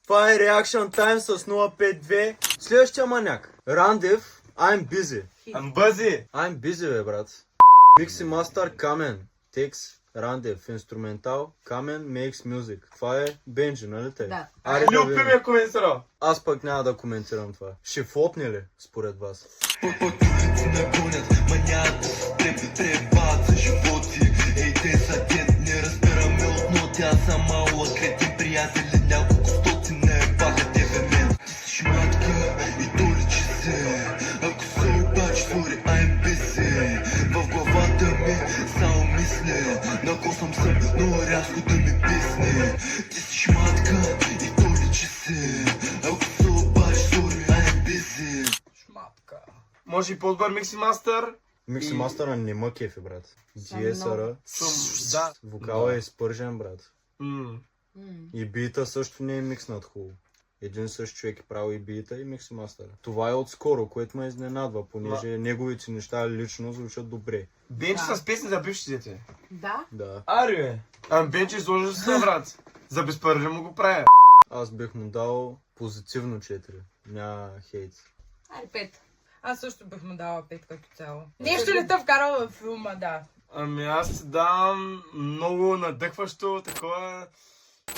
Това е Reaction Time с 052. Следващия маняк. Рандев, I'm busy. I'm busy. I'm busy, бе, брат. Mixi Master Камен. Текст. Рандев. Инструментал. Камен makes music. Това е Бенджи, нали те? Да. Аре да Люби видим. ме коментира. Аз пък няма да коментирам това. Ще флопне ли, според вас? Улици ме гонят, манят с теб, трябват за животи. Ей, те са ден, не разбираме отново. Тя са мала, кретин приятели, няколко стотина баха тебе мен. Ти си шматка и то личи се. Ако се обаче, sorry, I'm busy. В главата ми само мисля, накосвам се, но рязко да ми писне. Ти си шматка и то личи се. Ако се обаче, sorry, I'm busy. Шматка. Може и по-добър Mixi Master. Микси Мастера не ма кефи, брат. DSR-а. Да. Вокала е изпържен, брат. М. И бита също не е микснат хубаво. Един същ човек е правил и бита, и Микси Мастера. Това е отскоро, което ме изненадва, понеже неговите неща лично звучат добре. Бенчи Да. с песни за бившите ти. Да. Да. Аре, бе. Бенчи изложи се, брат. За безпарли му го правя. Аз бих му дал позитивно 4. Няма хейт. Айде 5. Аз също бих му дала 5 като цяло. Нещо не те вкарал във филма, да. Аз ти дам много надъхващо, такова